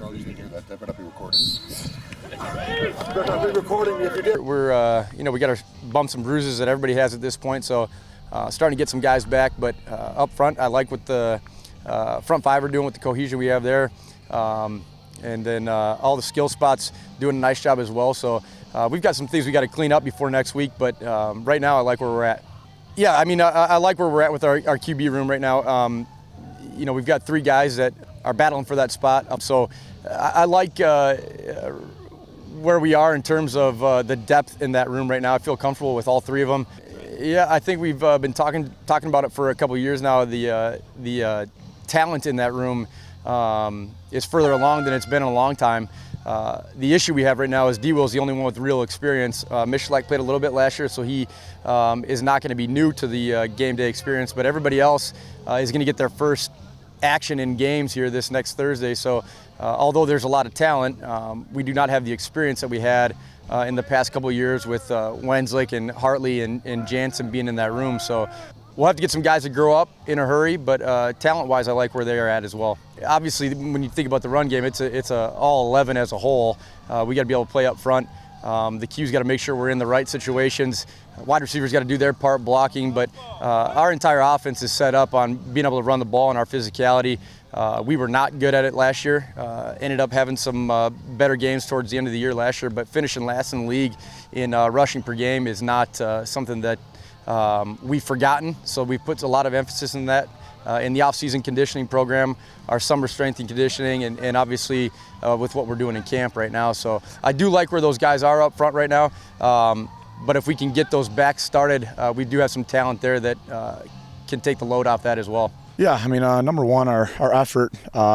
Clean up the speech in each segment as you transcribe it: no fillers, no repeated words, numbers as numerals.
Charlie's been here. That better not be recording. Better not be recording if you did. We're, we got to bump some bruises that everybody has at this point, so starting to get some guys back. But up front, I like what the front five are doing with the cohesion we have there. And then all the skill spots doing a nice job as well. So we've got some things we got to clean up before next week, but right now I like where we're at. Yeah, I mean, I like where we're at with our QB room right now. We've got 3 guys that are battling for that spot. So I like where we are in terms of the depth in that room right now. I feel comfortable with all 3 of them. Yeah, I think we've been talking about it for a couple of years now. The talent in that room is further along than it's been in a long time. The issue we have right now is D-Will's the only one with real experience. Mettlach played a little bit last year, so he is not going to be new to the game day experience, but everybody else is going to get their first action in games here this next Thursday. So although there's a lot of talent, we do not have the experience that we had in the past couple of years with Wenslick and Hartley and Jansen being in that room. So we'll have to get some guys that grow up in a hurry, but talent-wise, I like where they are at as well. Obviously, when you think about the run game, it's a all 11 as a whole. We got to be able to play up front. The Q's got to make sure we're in the right situations. Wide receivers got to do their part blocking, but our entire offense is set up on being able to run the ball and our physicality. We were not good at it last year. Ended up having some better games towards the end of the year last year, but finishing last in the league in rushing per game is not something that we've forgotten. So we've put a lot of emphasis in that in the off-season conditioning program, our summer strength and conditioning, and obviously with what we're doing in camp right now. So I do like where those guys are up front right now. But if we can get those backs started, we do have some talent there that can take the load off that as well. Yeah, I mean, number one, our effort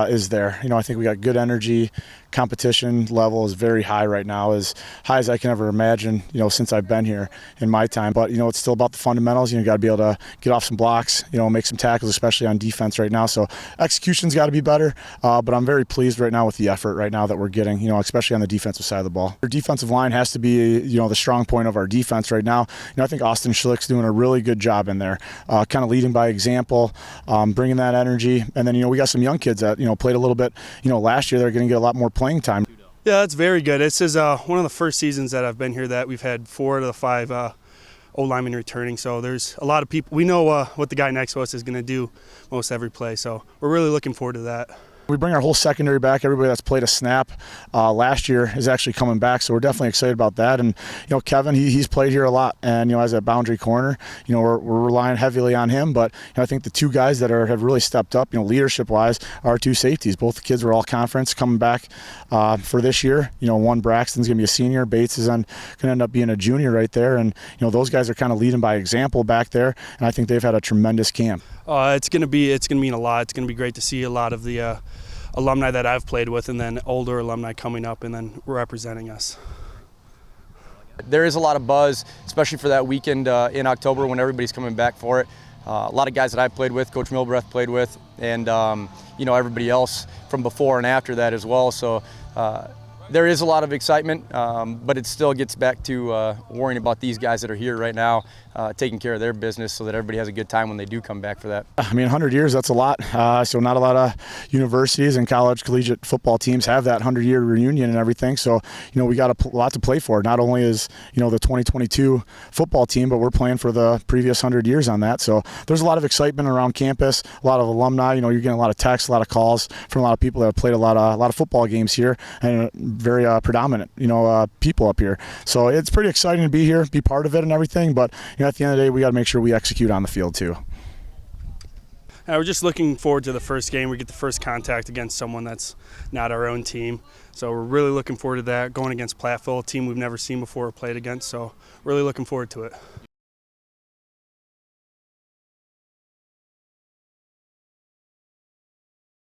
is there. I think we got good energy. Competition level is very high right now, as high as I can ever imagine, since I've been here in my time. But, it's still about the fundamentals. You got to be able to get off some blocks, make some tackles, especially on defense right now. So execution's got to be better. But I'm very pleased right now with the effort right now that we're getting, especially on the defensive side of the ball. Our defensive line has to be, the strong point of our defense right now. I think Austin Schlick's doing a really good job in there, kind of leading by example, bringing that energy. And then, we got some young kids that, played a little bit, last year. They're going to get a lot more playing time. Yeah, that's very good. This is one of the first seasons that I've been here that we've had 4 out of the 5 O-linemen returning. So there's a lot of people. We know what the guy next to us is going to do most every play. So we're really looking forward to that. We bring our whole secondary back. Everybody that's played a snap last year is actually coming back, so we're definitely excited about that. And Kevin, he's played here a lot, and as a boundary corner, we're relying heavily on him. But I think the 2 guys that have really stepped up, leadership-wise, are our 2 safeties. Both the kids were all conference coming back for this year. One Braxton's gonna be a senior, Bates is gonna end up being a junior right there, and those guys are kind of leading by example back there. And I think they've had a tremendous camp. It's gonna mean a lot. It's gonna be great to see a lot of the alumni that I've played with, and then older alumni coming up and then representing us. There is a lot of buzz, especially for that weekend in October when everybody's coming back for it. A lot of guys that I've played with, Coach Milbreath played with, and everybody else from before and after that as well. So there is a lot of excitement, but it still gets back to worrying about these guys that are here right now, taking care of their business so that everybody has a good time when they do come back for that. I mean, 100 years, that's a lot. So not a lot of universities and college collegiate football teams have that 100-year reunion and everything. So, we got a lot to play for. Not only is, the 2022 football team, but we're playing for the previous 100 years on that. So there's a lot of excitement around campus, a lot of alumni. You're getting a lot of texts, a lot of calls from a lot of people that have played a lot of football games here, and very predominant, people up here. So it's pretty exciting to be here, be part of it and everything. But, at the end of the day, we got to make sure we execute on the field too. We're just looking forward to the first game. We get the first contact against someone that's not our own team. So we're really looking forward to that, going against Platteville, a team we've never seen before or played against. So really looking forward to it.